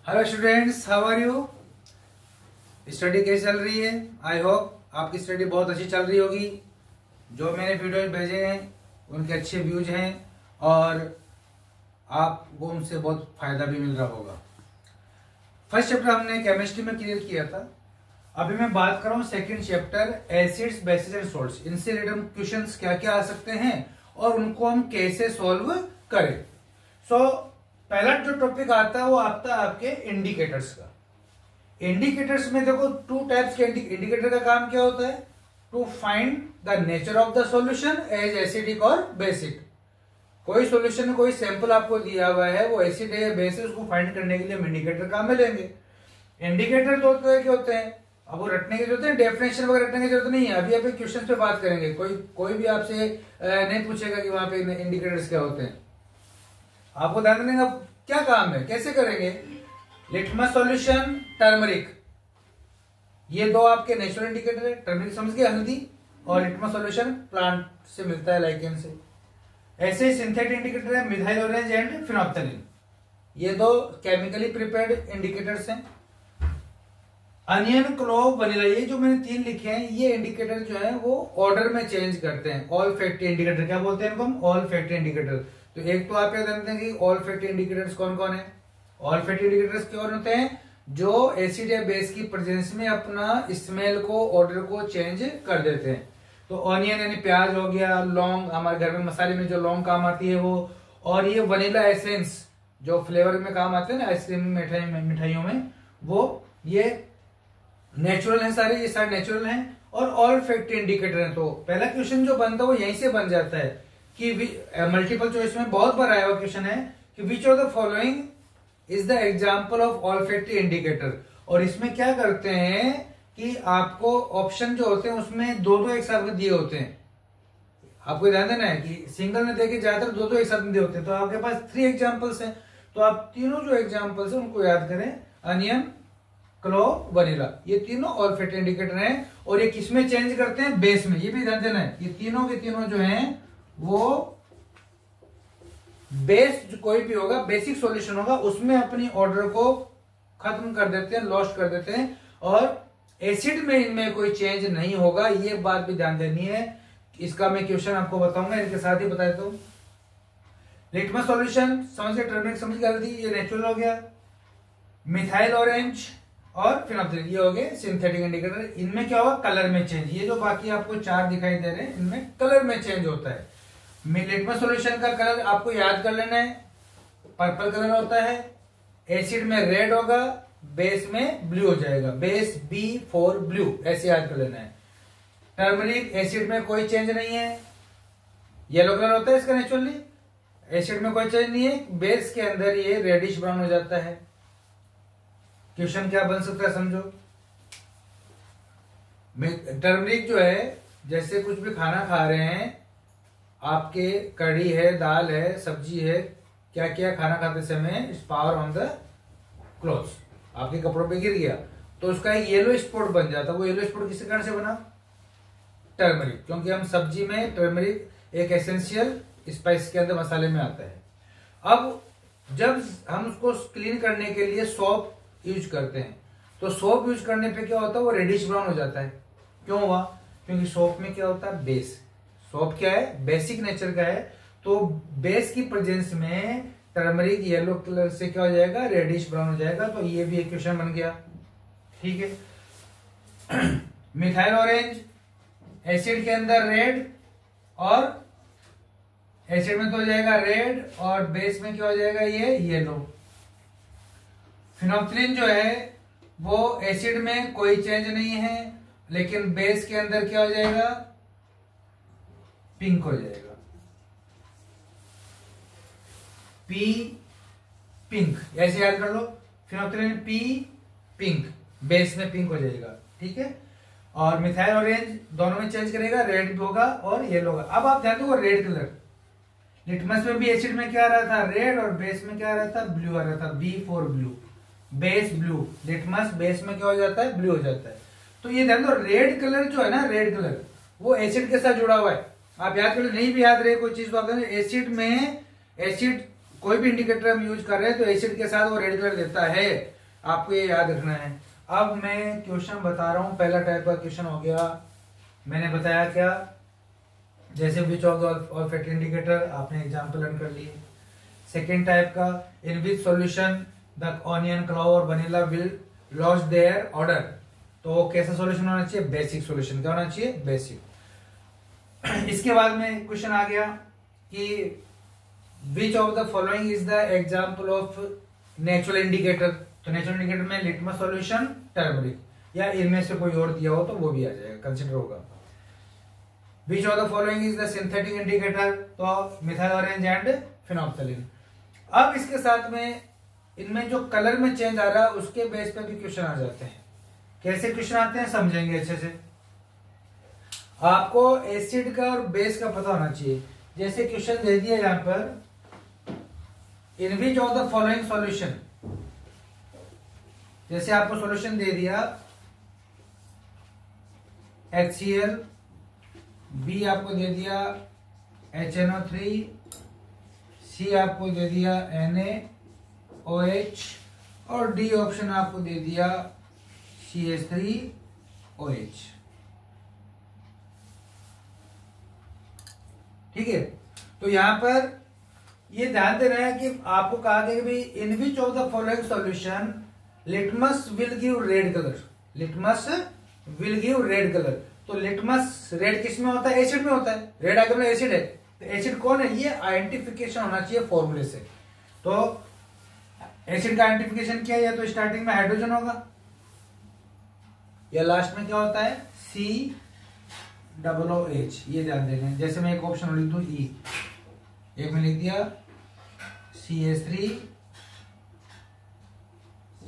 Hello students, how are you. Study कैसी चल रही है। आई होप आपकी स्टडी बहुत अच्छी चल रही होगी। जो मैंने वीडियो भेजे हैं उनके अच्छे व्यूज हैं और आपको उनसे बहुत फायदा भी मिल रहा होगा। फर्स्ट चैप्टर हमने केमिस्ट्री में क्लियर किया था। अभी मैं बात कर रहा हूँ second chapter acids, basis and salts. इनसे रिलेटेड क्वेश्चंस क्या क्या आ सकते हैं और उनको हम कैसे सॉल्व करें। पहला जो टॉपिक आता है वो आता है आपके इंडिकेटर्स का। इंडिकेटर्स में देखो टू टाइप्स के इंडिकेटर का काम क्या होता है, to find the nature of the solution as acidic और बेसिक। कोई सॉल्यूशन में कोई सैंपल आपको दिया हुआ है, वो एसिड है या बेसिक, उसको फाइंड करने के लिए हम इंडिकेटर काम में लेंगे। इंडिकेटर दो तरह के होते हैं, अब वो रटने की जरूरत है, डेफिनेशन वगैरह रटने की जरूरत नहीं है। अभी क्वेश्चन पे बात करेंगे। कोई भी आपसे नहीं पूछेगा कि वहां पे इंडिकेटर्स क्या होते हैं। आपको ध्यान देने का क्या काम है, कैसे करेंगे। लिटमस सॉल्यूशन, टर्मरिक, ये दो आपके नेचुरल इंडिकेटर है। टर्मरिक समझ गए, हल्दी, और लिटमस सॉल्यूशन प्लांट से मिलता है, लाइकेन से। ऐसे सिंथेटिक इंडिकेटर है मिथाइल ऑरेंज एंड फिनोप्थलीन। ये दो केमिकली प्रिपेयर्ड इंडिकेटर्स हैं। अनियन, क्लोव, वनीला, ये जो मैंने तीन लिखे हैं, ये इंडिकेटर जो है वो ऑर्डर में चेंज करते हैं। ऑल फैक्टी इंडिकेटर क्या बोलते हैं इनको हम, ऑल फैक्टी इंडिकेटर। तो एक तो आप याद रखते हैं कि ऑल फैटी इंडिकेटर्स कौन कौन है। ऑल फैटी इंडिकेटर्स कौन होते हैं, जो एसिड या बेस की प्रेजेंस में अपना स्मेल को, ऑर्डर को चेंज कर देते हैं। तो ऑनियन यानी प्याज हो गया, लौंग, हमारे घर में मसाले में जो लौंग काम आती है वो, और ये वनीला एसेंस जो फ्लेवर में काम आते हैं ना, आइसक्रीम में, मिठाइयों में, वो ये नेचुरल है सारे, ये सारे नेचुरल हैं और ऑल फैक्टी इंडिकेटर है। तो पहला क्वेश्चन जो बनता है वो यहीं से बन जाता है कि मल्टीपल चॉइस में बहुत बार आया हुआ क्वेश्चन है कि विच of the following is the example of olfactory indicator. और इसमें क्या करते हैं कि आपको ऑप्शन जो होते हैं उसमें दो एक साथ में दिए होते हैं। आपको ध्यान देना है कि सिंगल में देखे ज्यादातर दो एक साथ में दिए होते हैं। तो आपके पास 3 एग्जाम्पल्स हैं, तो आप तीनों जो एग्जाम्पल्स हैं उनको याद करें। अनियन, क्लोव, वनीला, ये तीनों ऑल्फैक्टरी इंडिकेटर हैं। और ये किसमें चेंज करते हैं, बेस में। ये भी ध्यान देना है, ये तीनों के तीनों जो हैं वो बेस जो कोई भी होगा, बेसिक सॉल्यूशन होगा, उसमें अपनी ऑर्डर को खत्म कर देते हैं, लॉस्ट कर देते हैं। और एसिड में इनमें कोई चेंज नहीं होगा, ये बात भी ध्यान देनी है। इसका मैं क्वेश्चन आपको बताऊंगा, इनके साथ ही बता देता हूं। लिटमस सॉल्यूशन समझ गए, टर्मरिक समझ गए, ये नेचुरल हो गया। मिथाइल ऑरेंज और फिनोप्थलीन ये हो गए सिंथेटिक इंडिकेटर। इनमें क्या होगा, कलर में चेंज। ये जो बाकी आपको 4 दिखाई दे रहे हैं, इनमें कलर में चेंज होता है। लिटमस सॉल्यूशन का कलर आपको याद कर लेना है, पर्पल कलर होता है। एसिड में रेड होगा, बेस में ब्लू हो जाएगा, बेस B4 ब्लू, ऐसे याद कर लेना है। टर्मरिक, एसिड में कोई चेंज नहीं है, येलो कलर होता है इसका नेचुरली। एसिड में कोई चेंज नहीं है, बेस के अंदर ये रेडिश ब्राउन हो जाता है। क्वेश्चन क्या बन सकता है समझो। टर्मरिक जो है, जैसे कुछ भी खाना खा रहे हैं, आपके कढ़ी है, दाल है, सब्जी है, क्या क्या खाना खाते समय स्पॉट ऑन द क्लॉथ्स, आपके कपड़ों पे गिर गया तो उसका एक येलो स्पॉट बन जाता है। वो येलो स्पॉट किस कारण से बना, टर्मरिक, क्योंकि हम सब्जी में टर्मरिक एक एसेंशियल स्पाइस के अंदर मसाले में आता है। अब जब हम उसको क्लीन करने के लिए सोप यूज करते हैं, तो सोप यूज करने पे क्या होता है, वो रेडिश ब्राउन हो जाता है। क्यों हुआ, क्योंकि सोप में क्या होता है, बेस। सोप क्या है, बेसिक नेचर का है। तो बेस की प्रेजेंस में टर्मरिक येलो कलर से क्या हो जाएगा, रेडिश ब्राउन हो जाएगा। तो ये भी एक क्वेश्चन बन गया, ठीक है। मिथाइल ऑरेंज, एसिड के अंदर रेड, और एसिड में तो हो जाएगा रेड और बेस में क्या हो जाएगा, ये येलो। फिनोप्थलीन जो है वो एसिड में कोई चेंज नहीं है, लेकिन बेस के अंदर क्या हो जाएगा, पिंक हो जाएगा, पी पिंक, ऐसे याद कर लो। फिनोप्थलीन पी पिंक, बेस में पिंक हो जाएगा, ठीक है। और मिथाइल ऑरेंज दोनों में चेंज करेगा, रेड भी होगा और येलो होगा। अब आप ध्यान दो, रेड कलर, लिटमस में भी एसिड में क्या आ रहा था, रेड, और बेस में क्या आ रहा था, ब्लू आ रहा था, B4 blue, base blue. Litmus base में क्या हो जाता है, ब्लू हो जाता है। तो ये ध्यान दो, रेड कलर जो है ना, रेड कलर वो एसिड के साथ जुड़ा हुआ है। आप याद कर लो, नहीं भी याद रहे कोई चीज तो आप एसिड में, एसिड कोई भी इंडिकेटर हम यूज कर रहे हैं तो एसिड के साथ वो रेड कलर देता है। आपको ये याद रखना है। अब मैं क्वेश्चन बता रहा हूं। पहला टाइप का क्वेश्चन हो गया, मैंने बताया क्या, जैसे which of the olfactory indicator, आपने एग्जांपल लर्न कर लिए। सेकेंड टाइप का, in which solution the onion, clove और vanilla will lose their odour. तो कैसा सॉल्यूशन होना चाहिए, बेसिक सॉल्यूशन। क्या होना चाहिए, बेसिक। इसके बाद में क्वेश्चन आ गया कि विच of the following is the example of natural indicator. तो नेचुरल इंडिकेटर में लिटमस सॉल्यूशन, टर्मरिक, या इनमें से कोई और दिया हो तो वो भी आ जाएगा, कंसिडर होगा। विच of the following is the synthetic indicator, तो मिथाइल ऑरेंज एंड फिनोक्सालिन। अब इसके साथ में इनमें जो कलर में चेंज आ रहा है उसके बेस पे भी क्वेश्चन आ जाते हैं। कैसे क्वेश्चन आते हैं समझेंगे अच्छे से। आपको एसिड का और बेस का पता होना चाहिए। जैसे क्वेश्चन दे दिया यहां पर, in which of the following solution, जैसे आपको सॉल्यूशन दे दिया HCl, बी आपको दे दिया HNO3, सी आपको दे दिया NaOH और डी ऑप्शन आपको दे दिया CH3OH। ठीक है, तो यहां पर ये ध्यान देना है कि आपको कहा गया कि भाई in which of the following solution litmus will give red colour, litmus will give red colour. तो लिटमस रेड किस में होता है, एसिड में होता है। रेड आइटम एसिड है, तो एसिड कौन है, ये आइडेंटिफिकेशन होना चाहिए फॉर्मूले से। तो एसिड का आइडेंटिफिकेशन क्या है, या तो स्टार्टिंग में हाइड्रोजन होगा या लास्ट में क्या होता है, COOH। ये ध्यान देना। जैसे मैं एक ऑप्शन लिख दूं E, एक में लिख दिया CH3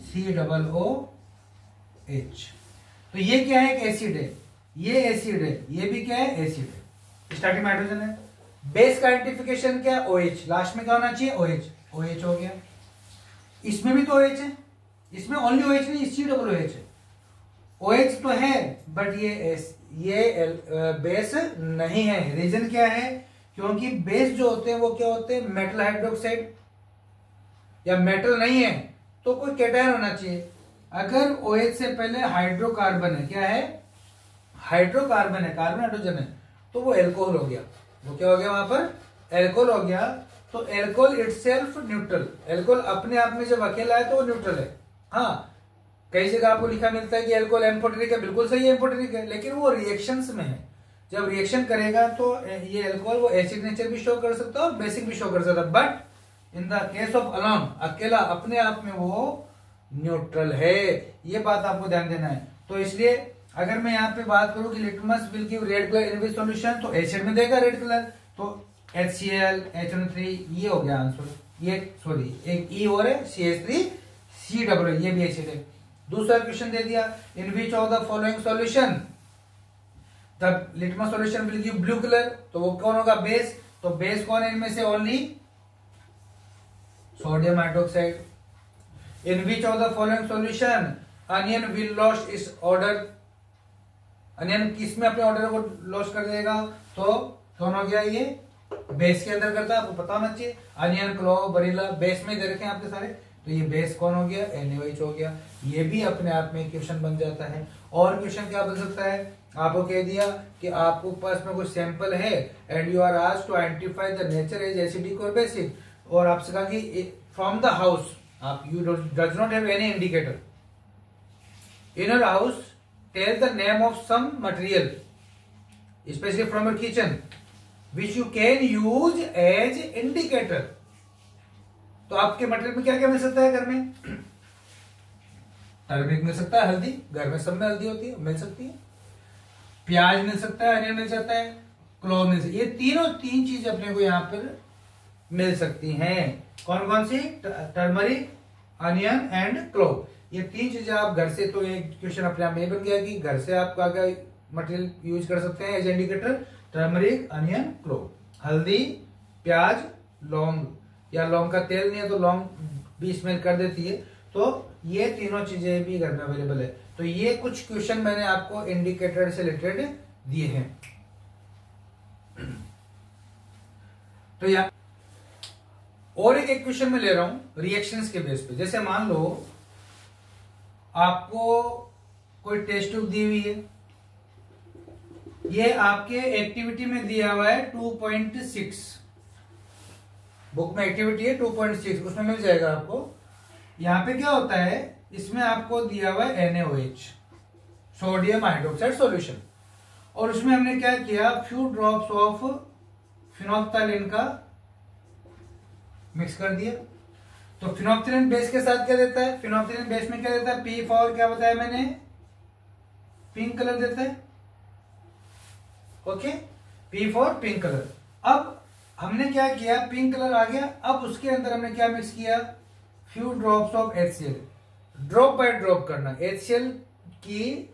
COOH। तो ये क्या है, एक एसिड है, ये एसिड है, ये भी क्या है, एसिड है। स्टार्टिंग में हाइड्रोजन है। बेस का आइडेंटिफिकेशन क्या है, OH, लास्ट में क्या होना चाहिए, OH हो गया। इसमें भी तो OH है, इसमें ओनली OH नहीं, COOH है। OH तो है बट ये बेस नहीं है। रीजन क्या है, क्योंकि बेस जो होते हैं वो क्या होते हैं, मेटल हाइड्रोक्साइड, या मेटल नहीं है तो कोई कैटायन होना चाहिए। अगर OH से पहले हाइड्रोकार्बन है, क्या है, हाइड्रोकार्बन है, कार्बन हाइड्रोजन है, तो वो एल्कोहल हो गया। वो क्या हो गया, वहां पर एल्कोहल हो गया। तो एल्कोहल इटसेल्फ न्यूट्रल, एल्कोहल अपने आप में जब अकेला है तो वो न्यूट्रल है। हाँ, कई जगह आपको लिखा मिलता है कि एल्कोहल एम्फोटेरिक है, बिल्कुल सही है, एम्फोटेरिक है, लेकिन वो रिएक्शंस में है। जब रिएक्शन करेगा तो ये एल्कोहल वो एसिड नेचर भी शो कर सकता है और बेसिक भी शो कर सकता है। But in the case of alone, अकेला अपने आप में वो न्यूट्रल है। ये बात आपको ध्यान देना है। तो इसलिए अगर मैं यहाँ पे बात करूं कि litmus will give red colour in which solution, तो एसिड में देगा रेड कलर। तो HCl HNO3 ये हो गया आंसर। ये सॉरी एक E और है CH3COOH, ये भी एसिड है। दूसरा क्वेश्चन दे दिया, in which of the following solution the litmus solution will give blue colour. तो वो कौन होगा, बेस। तो बेस कौन है इनमें से, only sodium hydroxide. In which of the following solution onion will loss it's order, onion किसमें अपने ऑर्डर को लॉस कर देगा, तो कौन हो गया, ये बेस के अंदर करता है, आपको पता होना चाहिए। अनियन, क्लोव, वनीला बेस में दे रखे हैं आपके सारे, तो ये बेस कौन हो गया, NaOH हो गया। ये भी अपने आप में क्वेश्चन बन जाता है। और क्वेश्चन क्या बन सकता है, आपको कह दिया कि आपको पास में कोई सैंपल है and you are asked to identify the nature as acidic और बेसिक, और आपसे कहा कि फ्रॉम द हाउस आप you does not have any indicator in your house, tell the name of some material specially from your kitchen which you can use as indicator. तो आपके material में क्या क्या मिल सकता है घर में, टर्मरिक मिल सकता है, हल्दी, घर में सब में हल्दी होती है, मिल सकती है। प्याज मिल सकता है, अनियन मिल सकता है, क्लोव मिल सकती है। ये तीन चीज अपने को यहाँ पर मिल सकती हैं। कौन कौन सी, टर्मरिक, अनियन एंड क्लोव। ये तीन चीजें आप घर से, तो एक क्वेश्चन अपने आप में बन गया कि घर से आप क्या मटेरियल यूज कर सकते हैं as indicator, turmeric, onion, clove. हल्दी, प्याज, लौंग, या लौंग का तेल नहीं है तो लौंग भी स्मेल कर देती है। तो ये तीनों चीजें भी घर में अवेलेबल है। तो ये कुछ क्वेश्चन मैंने आपको इंडिकेटर से रिलेटेड दिए हैं। तो या और एक क्वेश्चन में ले रहा हूं रिएक्शंस के बेस पे। जैसे मान लो आपको कोई टेस्ट बुक दी हुई है, ये आपके एक्टिविटी में दिया हुआ है 2.6, बुक में एक्टिविटी है 2.6, उसमें मिल जाएगा आपको। यहां पे क्या होता है, इसमें आपको दिया हुआ है NaOH, सोडियम हाइड्रोक्साइड सॉल्यूशन, और उसमें हमने क्या किया, फ्यू ड्रॉप्स ऑफ फिनोल्फ्थालीन का मिक्स कर दिया। तो फिनोल्फ्थालीन बेस के साथ क्या देता है, फिनोल्फ्थालीन बेस में क्या देता है, P फॉर क्या बताया मैंने, पिंक कलर देता है। Okay, P for pink colour. अब हमने क्या किया, पिंक कलर आ गया, अब उसके अंदर हमने क्या मिक्स किया, few drops of HCl, drop by drop करना, HCl की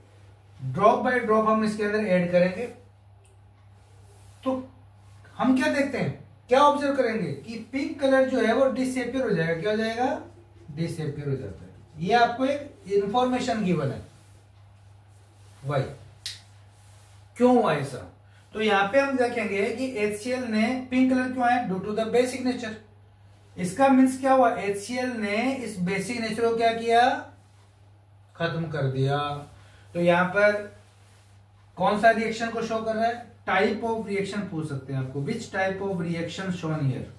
ड्रॉप बाय ड्रॉप हम इसके अंदर ऐड करेंगे। तो हम क्या देखते हैं, क्या ऑब्जर्व करेंगे कि पिंक कलर जो है वो डिसअपियर हो जाएगा। क्या हो जाएगा, डिसअपियर हो जाता है। ये आपको एक इंफॉर्मेशन गिवन है। वाई, क्यों हुआ ऐसा, तो यहां पे हम देखेंगे कि HCl ने पिंक कलर क्यों आया, due to the basic nature. इसका मीन्स क्या हुआ, HCl ने इस बेसिक नेचर को क्या किया, खत्म कर दिया। तो यहां पर कौन सा रिएक्शन को शो कर रहा है, टाइप ऑफ रिएक्शन पूछ सकते हैं आपको, विच type of reaction shown here.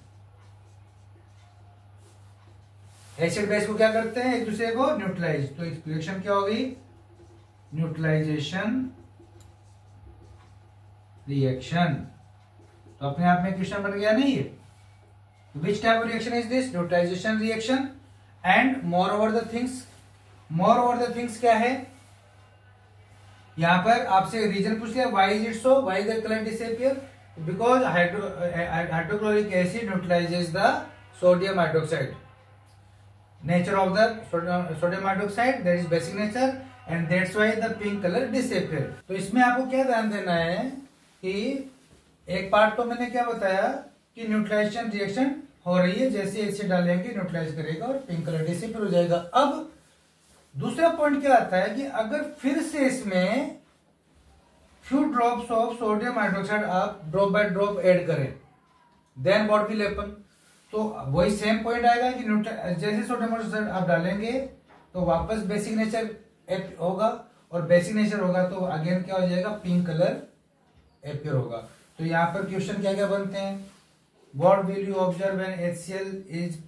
Acid base को क्या करते हैं, एक दूसरे को न्यूट्रलाइज, तो रिएक्शन क्या होगी, न्यूट्रलाइजेशन रिएक्शन। तो अपने आप में क्वेश्चन बन गया नहीं है, which type of reaction is this, neutralisation reaction. And moreover the things, moreover the things क्या है, यहां पर आपसे रीजन पूछ लिया, why is it so, why the colour disappear, because hydrochloric acid neutralises the sodium hydroxide, nature of the sodium hydroxide, that is basic nature, and that's why the pink colour disappear. तो इसमें आपको क्या ध्यान देना है कि एक part तो मैंने क्या बताया कि न्यूट्रलाइजेशन रिएक्शन हो रही है, जैसे एसिड डालेंगे न्यूट्रलाइज करेगा और पिंक कलर डिसअपियर हो जाएगा। अब दूसरा पॉइंट क्या आता है कि अगर फिर से इसमें few drops of sodium hydroxide आप ड्रॉप बाय ड्रॉप ऐड करें, देन व्हाट विल हैपन, तो वही सेम पॉइंट आएगा कि जैसे सोडियम हाइड्रोक्साइड आप डालेंगे तो वापस बेसिक नेचर होगा, और बेसिक नेचर होगा तो अगेन क्या हो जाएगा, पिंक कलर एपियर होगा। तो यहाँ पर क्वेश्चन क्या क्या बनते हैं, what will you observe when HCl is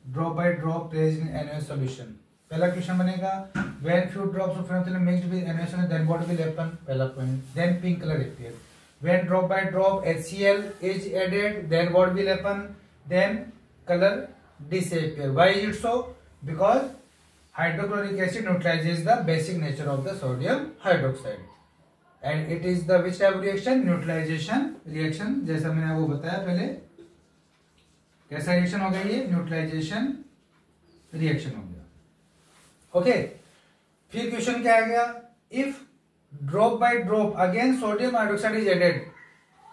drop by drop placed in NaOH solution. पहला क्वेश्चन बनेगा, when few drops of phenolphthalein mixed with NaOH then what will happen, पहला point, then pink colour appear. When drop by drop HCl is added then what will happen, then colour disappear. Why is it so, because hydrochloric acid neutralizes the basic nature of the sodium hydroxide and it is the which type of reaction, neutralization reaction। जैसा मैंने आपको बताया पहले, कैसा reaction हो गया ये, neutralisation reaction हो गया। ओके, फिर क्वेश्चन क्या आ गया, if drop by drop again sodium hydroxide is added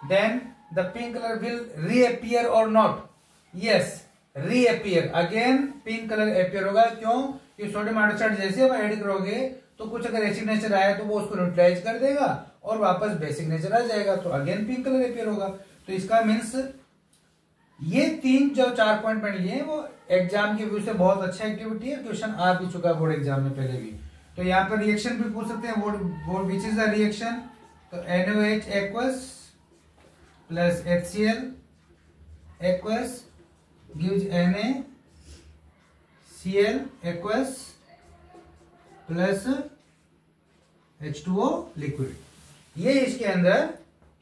then the pink colour will reappear और not, yes reappear, again pink colour appear होगा। क्यों, कि सोडियम हाइड्रोक्साइड जैसे आप ऐड करोगे तो कुछ अगर एसिड नेचर आया तो वो उसको न्यूट्रलाइज कर देगा और वापस बेसिक नेचर आ जाएगा, तो अगेन पिंक कलर अपियर होगा। तो इसका मीन्स ये तीन जो 4 पॉइंट मैंने लिए वो एग्जाम के व्यू से बहुत अच्छा एक्टिविटी है, क्वेश्चन आ भी चुका है बोर्ड एग्जाम में पहले भी। तो यहाँ पर रिएक्शन भी पूछ सकते हैं, board which is the reaction, तो NaOH aqueous plus HCl aqueous gives NaCl aqueous plus H2O liquid. ये इसके अंदर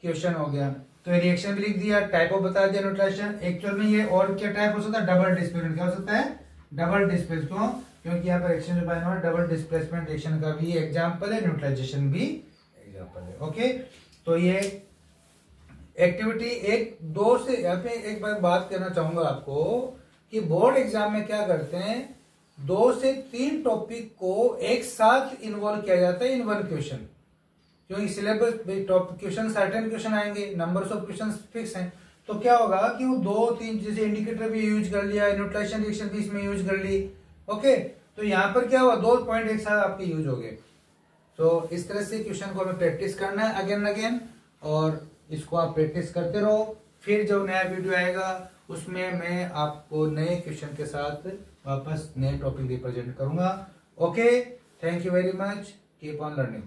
क्वेश्चन हो गया। तो रिएक्शन भी लिख दिया, टाइप ऑफ बता दिया न्यूट्रलाइजेशन। एक्चुअल में ये और क्या टाइप हो सकता है, डबल डिस्प्लेसमेंट। क्या हो सकता है, डबल डिस्प्लेस। क्यों, क्योंकि यहाँ पर exchange bye not double displacement reaction का भी एग्जांपल है, न्यूट्रलाइजेशन भी एग्जांपल है। ओके, तो ये एक्टिविटी एक दो से, यहाँ पे एक बार बात करना चाहूंगा आपको कि बोर्ड एग्जाम में क्या करते हैं, 2 से 3 टॉपिक को एक साथ इन्वॉल्व किया जाता है इन वन क्वेश्चन, क्योंकि सिलेबस क्वेश्चन सर्टेन क्वेश्चन आएंगे, नंबर्स ऑफ क्वेश्चन फिक्स हैं। तो क्या होगा कि वो 2-3 जैसे इंडिकेटर भी यूज कर लिया, न्यूट्रलाइजेशन रिएक्शन भी इसमें यूज कर ली। ओके, तो यहाँ पर क्या हुआ, 2 पॉइंट एक साथ आपके यूज हो गए। तो इस तरह से क्वेश्चन को हमें प्रैक्टिस करना है अगेन अगेन, और इसको आप प्रैक्टिस करते रहो। फिर जब नया वीडियो आएगा उसमें मैं आपको नए क्वेश्चन के साथ वापस नए टॉपिक रिप्रेजेंट करूंगा। Okay, thank you very much, keep on learning.